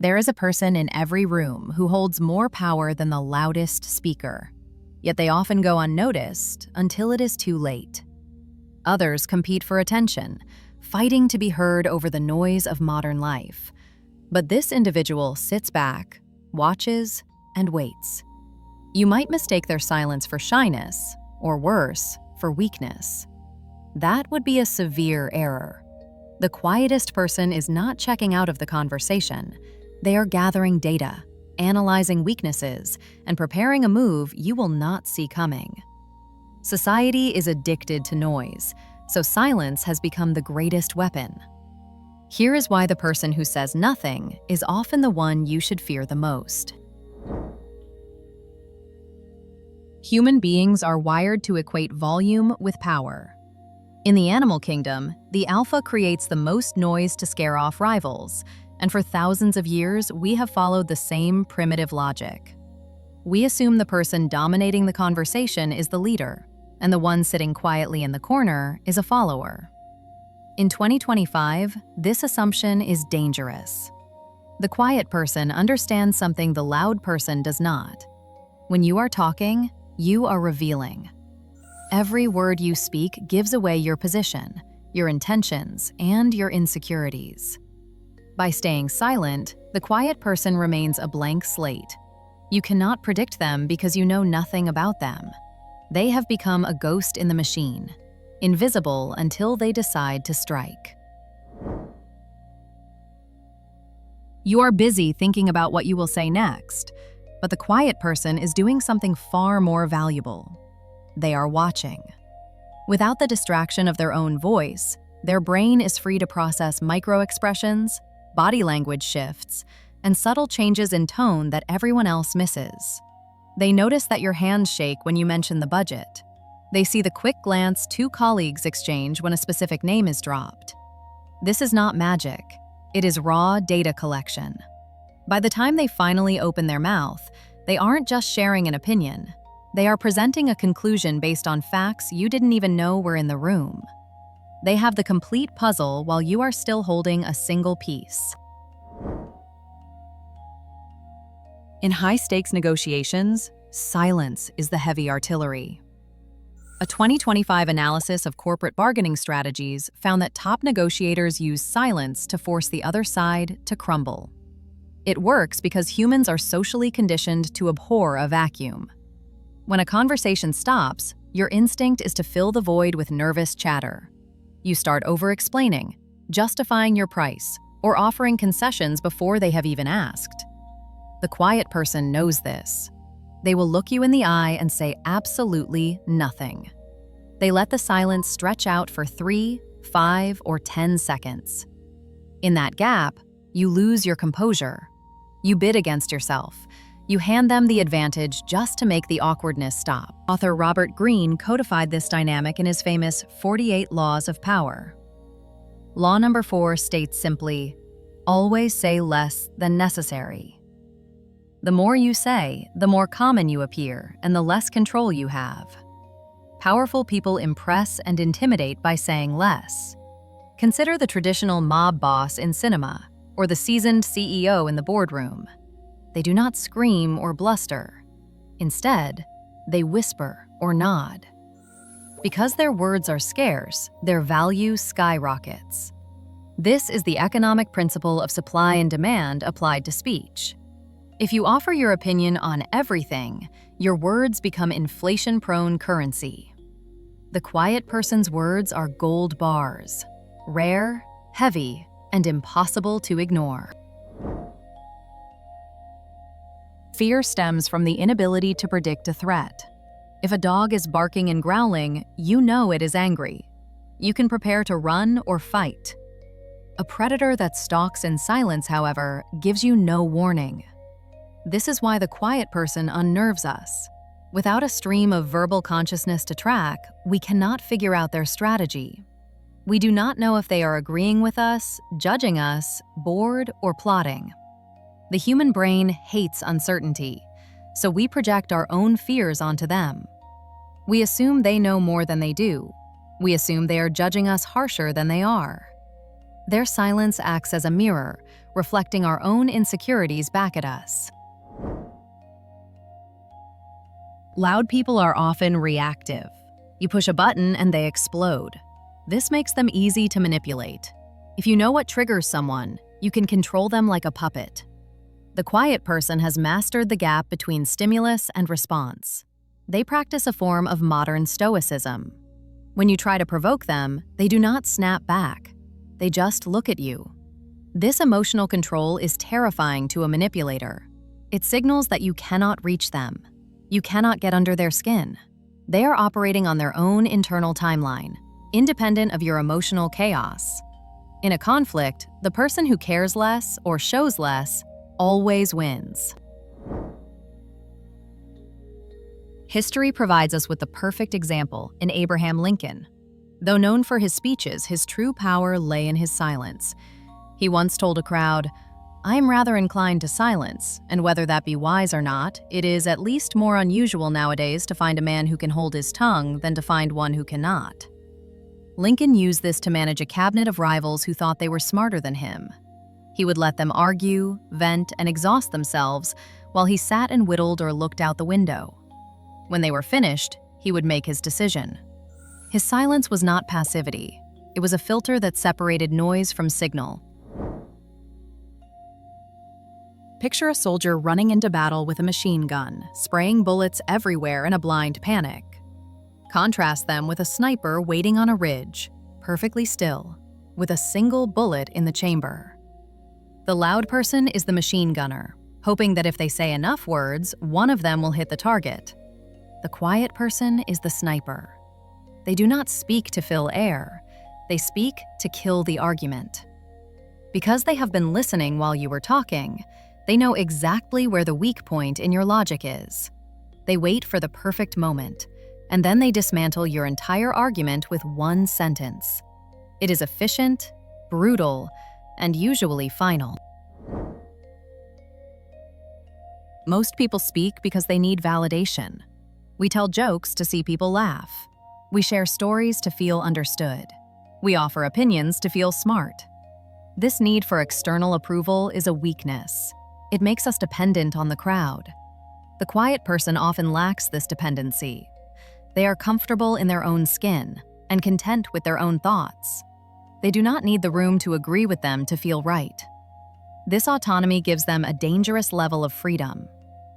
There is a person in every room who holds more power than the loudest speaker, yet they often go unnoticed until it is too late. Others compete for attention, fighting to be heard over the noise of modern life. But this individual sits back, watches, and waits. You might mistake their silence for shyness, or worse, for weakness. That would be a severe error. The quietest person is not checking out of the conversation. They are gathering data, analyzing weaknesses, and preparing a move you will not see coming. Society is addicted to noise, so silence has become the greatest weapon. Here is why the person who says nothing is often the one you should fear the most. Human beings are wired to equate volume with power. In the animal kingdom, the alpha creates the most noise to scare off rivals, and for thousands of years, we have followed the same primitive logic. We assume the person dominating the conversation is the leader, and the one sitting quietly in the corner is a follower. In 2025, this assumption is dangerous. The quiet person understands something the loud person does not. When you are talking, you are revealing. Every word you speak gives away your position, your intentions, and your insecurities. By staying silent, the quiet person remains a blank slate. You cannot predict them because you know nothing about them. They have become a ghost in the machine, invisible until they decide to strike. You are busy thinking about what you will say next, but the quiet person is doing something far more valuable. They are watching. Without the distraction of their own voice, their brain is free to process micro-expressions, body language shifts, and subtle changes in tone that everyone else misses. They notice that your hands shake when you mention the budget. They see the quick glance two colleagues exchange when a specific name is dropped. This is not magic. It is raw data collection. By the time they finally open their mouth, they aren't just sharing an opinion. They are presenting a conclusion based on facts you didn't even know were in the room. They have the complete puzzle while you are still holding a single piece. In high-stakes negotiations, silence is the heavy artillery. A 2025 analysis of corporate bargaining strategies found that top negotiators use silence to force the other side to crumble. It works because humans are socially conditioned to abhor a vacuum. When a conversation stops, your instinct is to fill the void with nervous chatter. You start over-explaining, justifying your price, or offering concessions before they have even asked. The quiet person knows this. They will look you in the eye and say absolutely nothing. They let the silence stretch out for 3, 5, or 10 seconds. In that gap, you lose your composure. You bid against yourself. You hand them the advantage just to make the awkwardness stop. Author Robert Greene codified this dynamic in his famous 48 Laws of Power. Law number 4 states simply, always say less than necessary. The more you say, the more common you appear, and the less control you have. Powerful people impress and intimidate by saying less. Consider the traditional mob boss in cinema, or the seasoned CEO in the boardroom. They do not scream or bluster. Instead, they whisper or nod. Because their words are scarce, their value skyrockets. This is the economic principle of supply and demand applied to speech. If you offer your opinion on everything, your words become inflation-prone currency. The quiet person's words are gold bars, rare, heavy, and impossible to ignore. Fear stems from the inability to predict a threat. If a dog is barking and growling, you know it is angry. You can prepare to run or fight. A predator that stalks in silence, however, gives you no warning. This is why the quiet person unnerves us. Without a stream of verbal consciousness to track, we cannot figure out their strategy. We do not know if they are agreeing with us, judging us, bored, or plotting. The human brain hates uncertainty, so we project our own fears onto them. We assume they know more than they do. We assume they are judging us harsher than they are. Their silence acts as a mirror, reflecting our own insecurities back at us. Loud people are often reactive. You push a button and they explode. This makes them easy to manipulate. If you know what triggers someone, you can control them like a puppet. The quiet person has mastered the gap between stimulus and response. They practice a form of modern stoicism. When you try to provoke them, they do not snap back. They just look at you. This emotional control is terrifying to a manipulator. It signals that you cannot reach them. You cannot get under their skin. They are operating on their own internal timeline, independent of your emotional chaos. In a conflict, the person who cares less or shows less always wins. History provides us with the perfect example in Abraham Lincoln. Though known for his speeches, his true power lay in his silence. He once told a crowd, "I am rather inclined to silence, and whether that be wise or not, it is at least more unusual nowadays to find a man who can hold his tongue than to find one who cannot." Lincoln used this to manage a cabinet of rivals who thought they were smarter than him. He would let them argue, vent, and exhaust themselves while he sat and whittled or looked out the window. When they were finished, he would make his decision. His silence was not passivity. It was a filter that separated noise from signal. Picture a soldier running into battle with a machine gun, spraying bullets everywhere in a blind panic. Contrast them with a sniper waiting on a ridge, perfectly still, with a single bullet in the chamber. The loud person is the machine gunner, hoping that if they say enough words, one of them will hit the target. The quiet person is the sniper. They do not speak to fill air. They speak to kill the argument. Because they have been listening while you were talking, they know exactly where the weak point in your logic is. They wait for the perfect moment, and then they dismantle your entire argument with one sentence. It is efficient, brutal, and usually final. Most people speak because they need validation. We tell jokes to see people laugh. We share stories to feel understood. We offer opinions to feel smart. This need for external approval is a weakness. It makes us dependent on the crowd. The quiet person often lacks this dependency. They are comfortable in their own skin and content with their own thoughts. They do not need the room to agree with them to feel right. This autonomy gives them a dangerous level of freedom.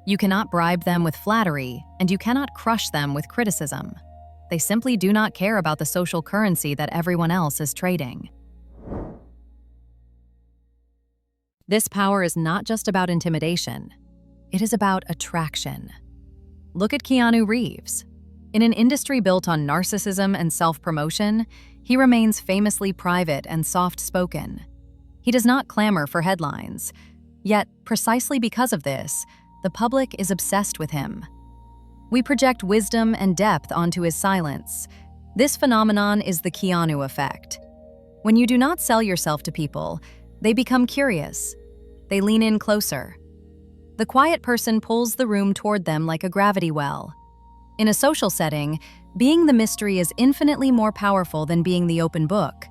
You cannot bribe them with flattery, and you cannot crush them with criticism. They simply do not care about the social currency that everyone else is trading. This power is not just about intimidation. It is about attraction. Look at Keanu Reeves. In an industry built on narcissism and self-promotion, he remains famously private and soft-spoken. He does not clamor for headlines. Yet, precisely because of this, the public is obsessed with him. We project wisdom and depth onto his silence. This phenomenon is the Keanu Effect. When you do not sell yourself to people, they become curious. They lean in closer. The quiet person pulls the room toward them like a gravity well. In a social setting, being the mystery is infinitely more powerful than being the open book.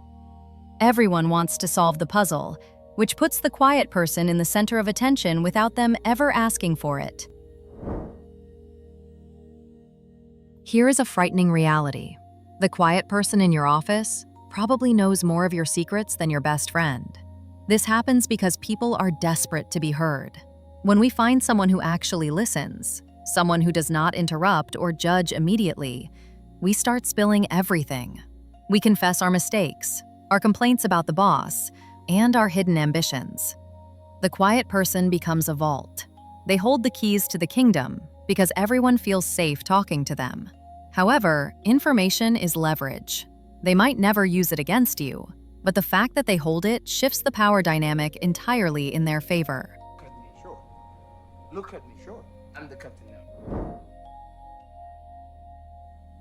Everyone wants to solve the puzzle, which puts the quiet person in the center of attention without them ever asking for it. Here is a frightening reality. The quiet person in your office probably knows more of your secrets than your best friend. This happens because people are desperate to be heard. When we find someone who actually listens, someone who does not interrupt or judge immediately, we start spilling everything. We confess our mistakes, our complaints about the boss, and our hidden ambitions. The quiet person becomes a vault. They hold the keys to the kingdom because everyone feels safe talking to them. However, information is leverage. They might never use it against you, but the fact that they hold it shifts the power dynamic entirely in their favor. Look at me, sure. Look at me, sure. I'm the captain now.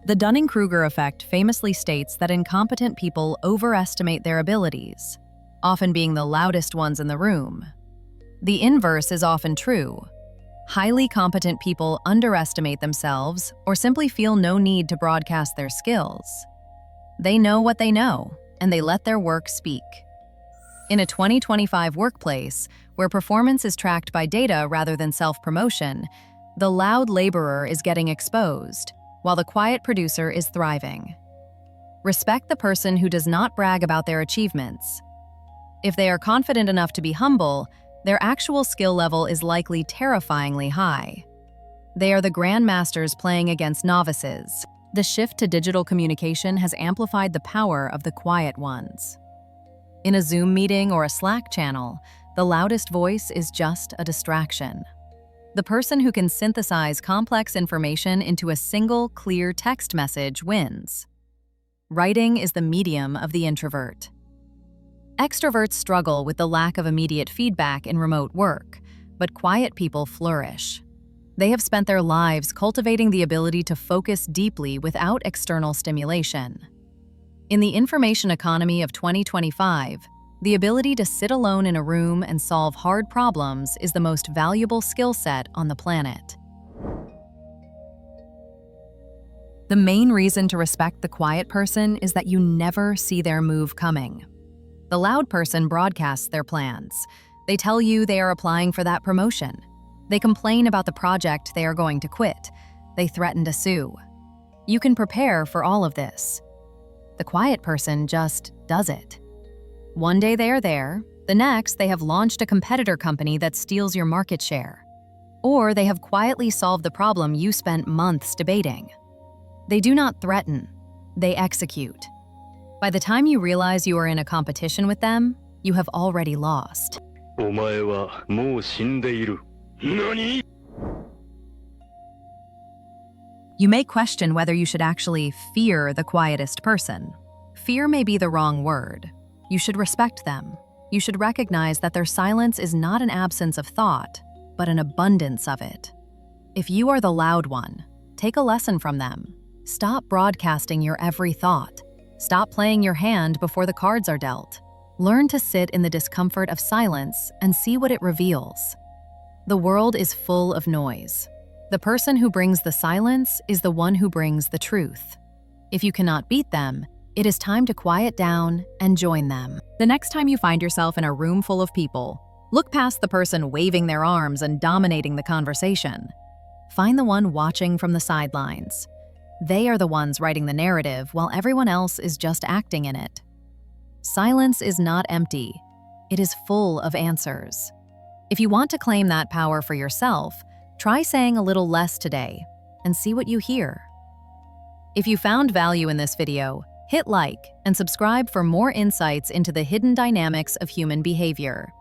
The Dunning-Kruger Effect famously states that incompetent people overestimate their abilities, often being the loudest ones in the room. The inverse is often true. Highly competent people underestimate themselves or simply feel no need to broadcast their skills. They know what they know, and they let their work speak. In a 2025 workplace, where performance is tracked by data rather than self-promotion, the loud laborer is getting exposed, while the quiet producer is thriving. Respect the person who does not brag about their achievements. If they are confident enough to be humble, their actual skill level is likely terrifyingly high. They are the grandmasters playing against novices. The shift to digital communication has amplified the power of the quiet ones. In a Zoom meeting or a Slack channel, the loudest voice is just a distraction. The person who can synthesize complex information into a single, clear text message wins. Writing is the medium of the introvert. Extroverts struggle with the lack of immediate feedback in remote work, but quiet people flourish. They have spent their lives cultivating the ability to focus deeply without external stimulation. In the information economy of 2025, the ability to sit alone in a room and solve hard problems is the most valuable skill set on the planet. The main reason to respect the quiet person is that you never see their move coming. The loud person broadcasts their plans. They tell you they are applying for that promotion. They complain about the project they are going to quit. They threaten to sue. You can prepare for all of this. The quiet person just does it. One day they are there, the next they have launched a competitor company that steals your market share. Or they have quietly solved the problem you spent months debating. They do not threaten, they execute. By the time you realize you are in a competition with them, you have already lost. お前はもう死んでいる。何? You may question whether you should actually fear the quietest person. Fear may be the wrong word. You should respect them. You should recognize that their silence is not an absence of thought, but an abundance of it. If you are the loud one, take a lesson from them. Stop broadcasting your every thought. Stop playing your hand before the cards are dealt. Learn to sit in the discomfort of silence and see what it reveals. The world is full of noise. The person who brings the silence is the one who brings the truth. If you cannot beat them, it is time to quiet down and join them. The next time you find yourself in a room full of people, look past the person waving their arms and dominating the conversation. Find the one watching from the sidelines. They are the ones writing the narrative while everyone else is just acting in it. Silence is not empty. It is full of answers. If you want to claim that power for yourself, try saying a little less today and see what you hear. If you found value in this video, hit like and subscribe for more insights into the hidden dynamics of human behavior.